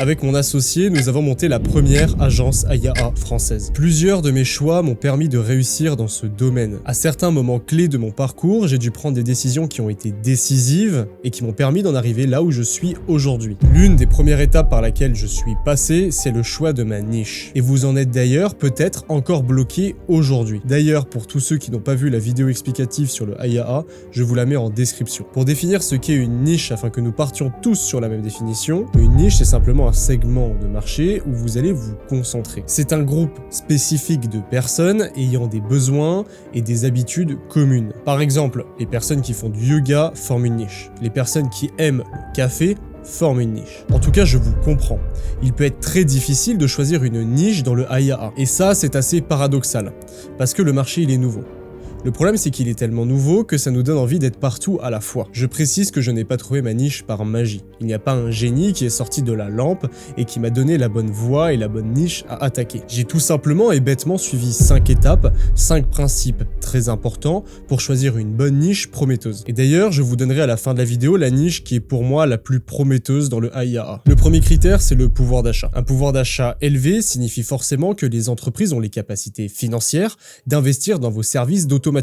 Avec mon associé, nous avons monté la première agence AIAA française. Plusieurs de mes choix m'ont permis de réussir dans ce domaine. À certains moments clés de mon parcours, j'ai dû prendre des décisions qui ont été décisives et qui m'ont permis d'en arriver là où je suis aujourd'hui. L'une des premières étapes par laquelle je suis passé, c'est le choix de ma niche. Et vous en êtes d'ailleurs peut-être encore bloqué aujourd'hui. D'ailleurs, pour tous ceux qui n'ont pas vu la vidéo explicative sur le AIAA, je vous la mets en description. Pour définir ce qu'est une niche afin que nous partions tous sur la même définition, une niche c'est simplement un segment de marché où vous allez vous concentrer. C'est un groupe spécifique de personnes ayant des besoins et des habitudes communes. Par exemple, les personnes qui font du yoga forment une niche. Les personnes qui aiment le café forment une niche. En tout cas, je vous comprends. Il peut être très difficile de choisir une niche dans le AIAA. Et ça, c'est assez paradoxal, parce que le marché, il est nouveau. Le problème, c'est qu'il est tellement nouveau que ça nous donne envie d'être partout à la fois. Je précise que je n'ai pas trouvé ma niche par magie. Il n'y a pas un génie qui est sorti de la lampe et qui m'a donné la bonne voie et la bonne niche à attaquer. J'ai tout simplement et bêtement suivi 5 étapes, 5 principes très importants pour choisir une bonne niche prometteuse. Et d'ailleurs, je vous donnerai à la fin de la vidéo la niche qui est pour moi la plus prometteuse dans le AIAA. Le premier critère, c'est le pouvoir d'achat. Un pouvoir d'achat élevé signifie forcément que les entreprises ont les capacités financières d'investir dans vos services d'automatisation.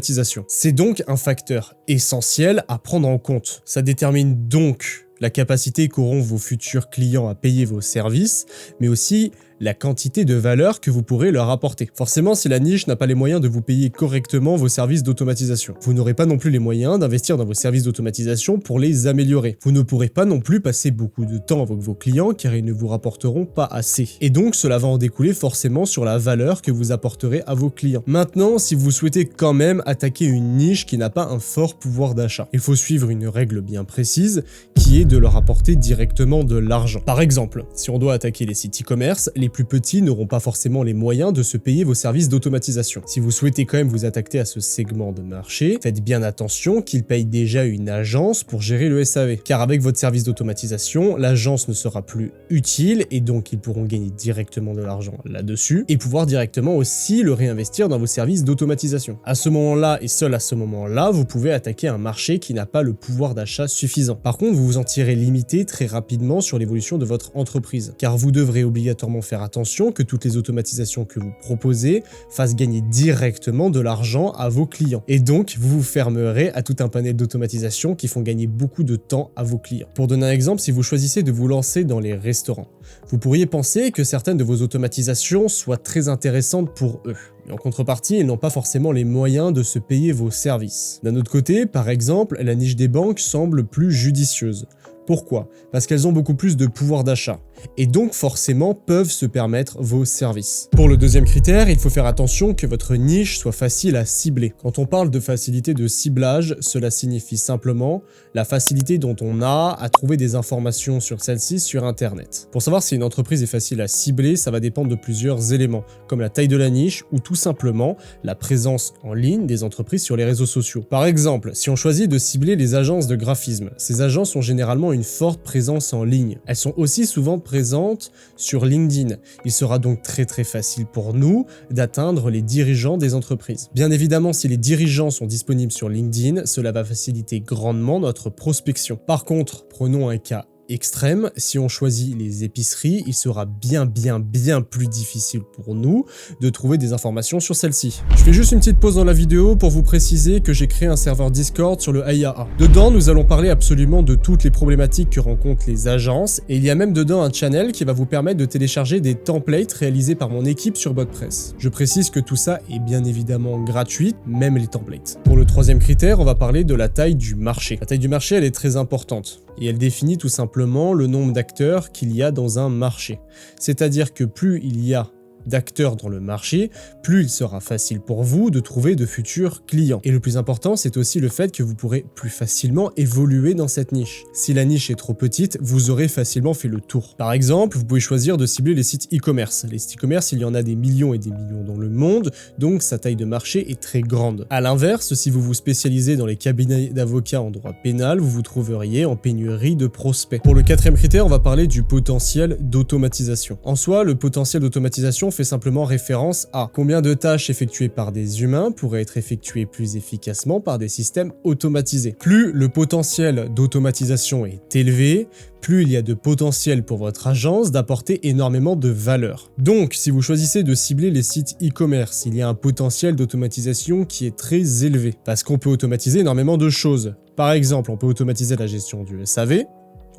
C'est donc un facteur essentiel à prendre en compte. Ça détermine donc la capacité qu'auront vos futurs clients à payer vos services, mais aussi la quantité de valeur que vous pourrez leur apporter. Forcément, si la niche n'a pas les moyens de vous payer correctement vos services d'automatisation, vous n'aurez pas non plus les moyens d'investir dans vos services d'automatisation pour les améliorer. Vous ne pourrez pas non plus passer beaucoup de temps avec vos clients car ils ne vous rapporteront pas assez. Et donc, cela va en découler forcément sur la valeur que vous apporterez à vos clients. Maintenant, si vous souhaitez quand même attaquer une niche qui n'a pas un fort pouvoir d'achat, il faut suivre une règle bien précise qui est de leur apporter directement de l'argent. Par exemple, si on doit attaquer les sites e-commerce, les plus petits n'auront pas forcément les moyens de se payer vos services d'automatisation. Si vous souhaitez quand même vous attaquer à ce segment de marché, faites bien attention qu'ils payent déjà une agence pour gérer le SAV. Car avec votre service d'automatisation, l'agence ne sera plus utile et donc ils pourront gagner directement de l'argent là-dessus et pouvoir directement aussi le réinvestir dans vos services d'automatisation. À ce moment-là et seul à ce moment-là, vous pouvez attaquer un marché qui n'a pas le pouvoir d'achat suffisant. Par contre, vous vous en tirez limité très rapidement sur l'évolution de votre entreprise. Car vous devrez obligatoirement faire attention que toutes les automatisations que vous proposez fassent gagner directement de l'argent à vos clients. Et donc, vous vous fermerez à tout un panel d'automatisation qui font gagner beaucoup de temps à vos clients. Pour donner un exemple, si vous choisissez de vous lancer dans les restaurants, vous pourriez penser que certaines de vos automatisations soient très intéressantes pour eux. Mais en contrepartie, ils n'ont pas forcément les moyens de se payer vos services. D'un autre côté, par exemple, la niche des banques semble plus judicieuse. Pourquoi? Parce qu'elles ont beaucoup plus de pouvoir d'achat et donc forcément peuvent se permettre vos services. Pour le deuxième critère, il faut faire attention que votre niche soit facile à cibler. Quand on parle de facilité de ciblage, cela signifie simplement la facilité dont on a à trouver des informations sur celle-ci sur Internet. Pour savoir si une entreprise est facile à cibler, ça va dépendre de plusieurs éléments, comme la taille de la niche ou tout simplement la présence en ligne des entreprises sur les réseaux sociaux. Par exemple, si on choisit de cibler les agences de graphisme, ces agences ont généralement une forte présence en ligne. Elles sont aussi souvent présentes sur LinkedIn. Il sera donc très facile pour nous d'atteindre les dirigeants des entreprises. Bien évidemment, si les dirigeants sont disponibles sur LinkedIn, cela va faciliter grandement notre prospection. Par contre, prenons un cas extrême, si on choisit les épiceries, il sera bien plus difficile pour nous de trouver des informations sur celles-ci. Je fais juste une petite pause dans la vidéo pour vous préciser que j'ai créé un serveur Discord sur le AIAA. Dedans, nous allons parler absolument de toutes les problématiques que rencontrent les agences et il y a même dedans un channel qui va vous permettre de télécharger des templates réalisés par mon équipe sur BotPress. Je précise que tout ça est bien évidemment gratuit, même les templates. Pour le troisième critère, on va parler de la taille du marché. La taille du marché, elle est très importante et elle définit tout simplement le nombre d'acteurs qu'il y a dans un marché. C'est-à-dire que plus il y a d'acteurs dans le marché, plus il sera facile pour vous de trouver de futurs clients. Et le plus important, c'est aussi le fait que vous pourrez plus facilement évoluer dans cette niche. Si la niche est trop petite, vous aurez facilement fait le tour. Par exemple, vous pouvez choisir de cibler les sites e-commerce. Les sites e-commerce, il y en a des millions et des millions dans le monde, donc sa taille de marché est très grande. À l'inverse, si vous vous spécialisez dans les cabinets d'avocats en droit pénal, vous vous trouveriez en pénurie de prospects. Pour le quatrième critère, on va parler du potentiel d'automatisation. En soi, le potentiel d'automatisation fait simplement référence à combien de tâches effectuées par des humains pourraient être effectuées plus efficacement par des systèmes automatisés. Plus le potentiel d'automatisation est élevé, plus il y a de potentiel pour votre agence d'apporter énormément de valeur. Donc, si vous choisissez de cibler les sites e-commerce, il y a un potentiel d'automatisation qui est très élevé, parce qu'on peut automatiser énormément de choses. Par exemple, on peut automatiser la gestion du SAV,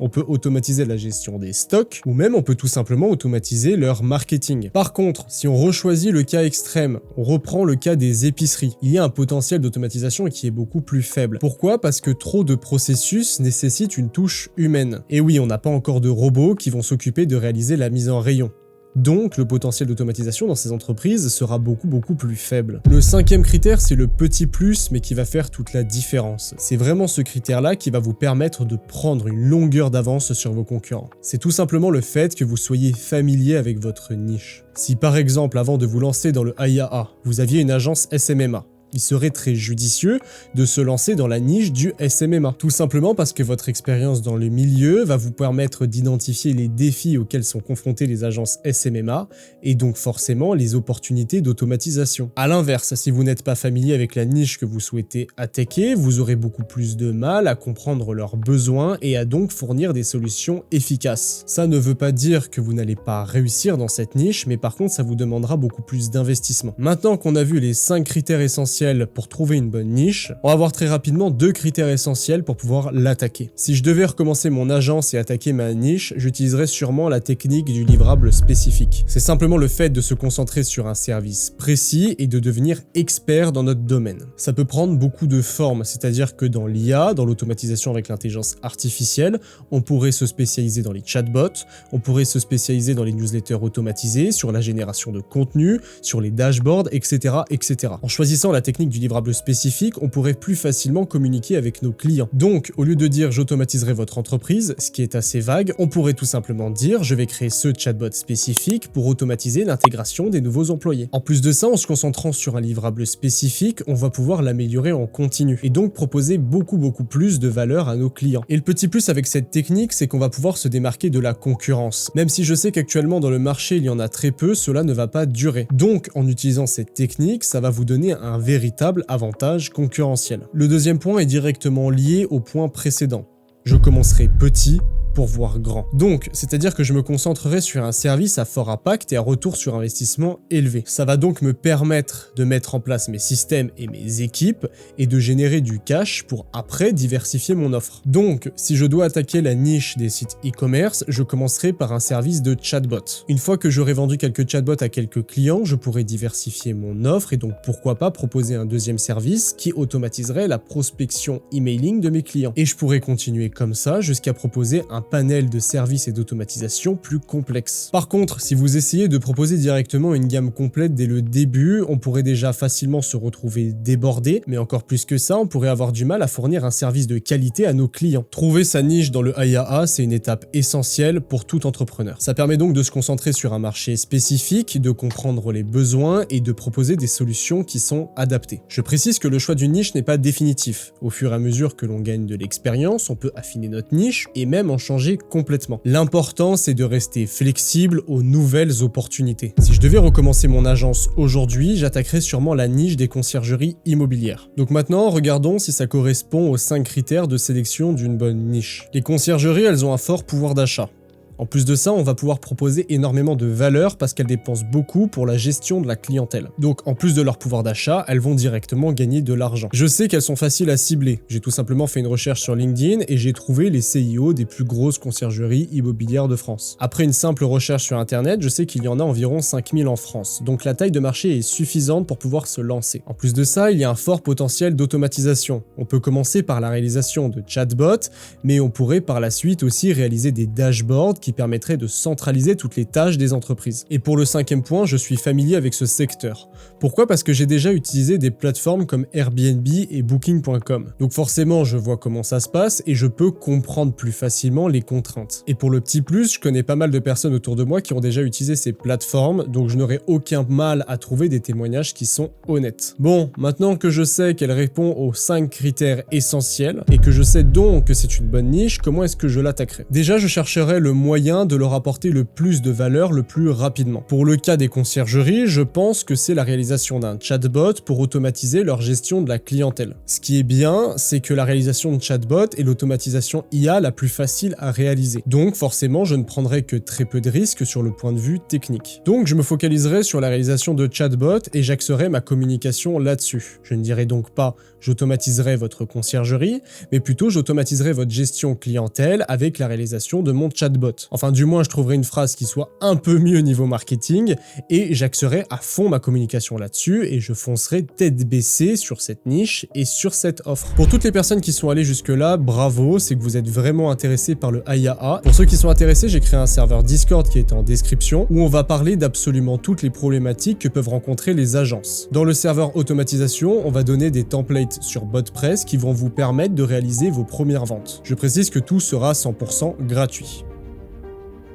on peut automatiser la gestion des stocks, ou même on peut tout simplement automatiser leur marketing. Par contre, si on rechoisit le cas extrême, on reprend le cas des épiceries, il y a un potentiel d'automatisation qui est beaucoup plus faible. Pourquoi? Parce que trop de processus nécessitent une touche humaine. Et oui, on n'a pas encore de robots qui vont s'occuper de réaliser la mise en rayon. Donc, le potentiel d'automatisation dans ces entreprises sera beaucoup plus faible. Le cinquième critère, c'est le petit plus, mais qui va faire toute la différence. C'est vraiment ce critère-là qui va vous permettre de prendre une longueur d'avance sur vos concurrents. C'est tout simplement le fait que vous soyez familier avec votre niche. Si par exemple, avant de vous lancer dans le IAA, vous aviez une agence SMMA, il serait très judicieux de se lancer dans la niche du SMMA. Tout simplement parce que votre expérience dans le milieu va vous permettre d'identifier les défis auxquels sont confrontées les agences SMMA et donc forcément les opportunités d'automatisation. A l'inverse, si vous n'êtes pas familier avec la niche que vous souhaitez attaquer, vous aurez beaucoup plus de mal à comprendre leurs besoins et à donc fournir des solutions efficaces. Ça ne veut pas dire que vous n'allez pas réussir dans cette niche, mais par contre ça vous demandera beaucoup plus d'investissement. Maintenant qu'on a vu les 5 critères essentiels pour trouver une bonne niche, on va voir très rapidement 2 critères essentiels pour pouvoir l'attaquer. Si je devais recommencer mon agence et attaquer ma niche, j'utiliserais sûrement la technique du livrable spécifique. C'est simplement le fait de se concentrer sur un service précis et de devenir expert dans notre domaine. Ça peut prendre beaucoup de formes, c'est-à-dire que dans l'IA, dans l'automatisation avec l'intelligence artificielle, on pourrait se spécialiser dans les chatbots, on pourrait se spécialiser dans les newsletters automatisés, sur la génération de contenu, sur les dashboards, etc. etc. En choisissant la technique du livrable spécifique, on pourrait plus facilement communiquer avec nos clients. Donc, au lieu de dire j'automatiserai votre entreprise, ce qui est assez vague, on pourrait tout simplement dire je vais créer ce chatbot spécifique pour automatiser l'intégration des nouveaux employés. En plus de ça, en se concentrant sur un livrable spécifique, on va pouvoir l'améliorer en continu et donc proposer beaucoup plus de valeur à nos clients. Et le petit plus avec cette technique, c'est qu'on va pouvoir se démarquer de la concurrence. Même si je sais qu'actuellement dans le marché il y en a très peu, cela ne va pas durer. Donc, en utilisant cette technique, ça va vous donner un véritable avantage concurrentiel. Le deuxième point est directement lié au point précédent. Je commencerai petit pour voir grand. Donc, c'est-à-dire que je me concentrerai sur un service à fort impact et à retour sur investissement élevé. Ça va donc me permettre de mettre en place mes systèmes et mes équipes et de générer du cash pour après diversifier mon offre. Donc, si je dois attaquer la niche des sites e-commerce, je commencerai par un service de chatbot. Une fois que j'aurai vendu quelques chatbots à quelques clients, je pourrai diversifier mon offre et donc pourquoi pas proposer un deuxième service qui automatiserait la prospection emailing de mes clients. Et je pourrais continuer comme ça jusqu'à proposer un panel de services et d'automatisation plus complexe. Par contre, si vous essayez de proposer directement une gamme complète dès le début, on pourrait déjà facilement se retrouver débordé, mais encore plus que ça, on pourrait avoir du mal à fournir un service de qualité à nos clients. Trouver sa niche dans le IAA, c'est une étape essentielle pour tout entrepreneur. Ça permet donc de se concentrer sur un marché spécifique, de comprendre les besoins et de proposer des solutions qui sont adaptées. Je précise que le choix d'une niche n'est pas définitif. Au fur et à mesure que l'on gagne de l'expérience, on peut affiner notre niche et même en changer complètement. L'important, c'est de rester flexible aux nouvelles opportunités. Si je devais recommencer mon agence aujourd'hui, j'attaquerais sûrement la niche des conciergeries immobilières. Donc maintenant, regardons si ça correspond aux 5 critères de sélection d'une bonne niche. Les conciergeries, elles ont un fort pouvoir d'achat. En plus de ça, on va pouvoir proposer énormément de valeur parce qu'elles dépensent beaucoup pour la gestion de la clientèle. Donc en plus de leur pouvoir d'achat, elles vont directement gagner de l'argent. Je sais qu'elles sont faciles à cibler. J'ai tout simplement fait une recherche sur LinkedIn et j'ai trouvé les CIO des plus grosses conciergeries immobilières de France. Après une simple recherche sur internet, je sais qu'il y en a environ 5000 en France. Donc la taille de marché est suffisante pour pouvoir se lancer. En plus de ça, il y a un fort potentiel d'automatisation. On peut commencer par la réalisation de chatbots, mais on pourrait par la suite aussi réaliser des dashboards qui permettrait de centraliser toutes les tâches des entreprises. Et pour le 5e point, je suis familier avec ce secteur. Pourquoi? Parce que j'ai déjà utilisé des plateformes comme Airbnb et Booking.com. Donc forcément, je vois comment ça se passe et je peux comprendre plus facilement les contraintes. Et pour le petit plus, je connais pas mal de personnes autour de moi qui ont déjà utilisé ces plateformes, donc je n'aurai aucun mal à trouver des témoignages qui sont honnêtes. Bon, maintenant que je sais qu'elle répond aux 5 critères essentiels et que je sais donc que c'est une bonne niche, comment est-ce que je l'attaquerai? Déjà, je chercherai le moyen moyen de leur apporter le plus de valeur le plus rapidement. Pour le cas des conciergeries, je pense que c'est la réalisation d'un chatbot pour automatiser leur gestion de la clientèle. Ce qui est bien, c'est que la réalisation de chatbot est l'automatisation IA la plus facile à réaliser. Donc forcément, je ne prendrai que très peu de risques sur le point de vue technique. Donc je me focaliserai sur la réalisation de chatbot et j'axerai ma communication là-dessus. Je ne dirai donc pas j'automatiserai votre conciergerie, mais plutôt j'automatiserai votre gestion clientèle avec la réalisation de mon chatbot. Enfin du moins je trouverai une phrase qui soit un peu mieux niveau marketing et j'axerai à fond ma communication là-dessus et je foncerai tête baissée sur cette niche et sur cette offre. Pour toutes les personnes qui sont allées jusque-là, bravo, c'est que vous êtes vraiment intéressés par le IAA. Pour ceux qui sont intéressés, j'ai créé un serveur Discord qui est en description où on va parler d'absolument toutes les problématiques que peuvent rencontrer les agences. Dans le serveur automatisation, on va donner des templates sur BotPress qui vont vous permettre de réaliser vos premières ventes. Je précise que tout sera 100% gratuit.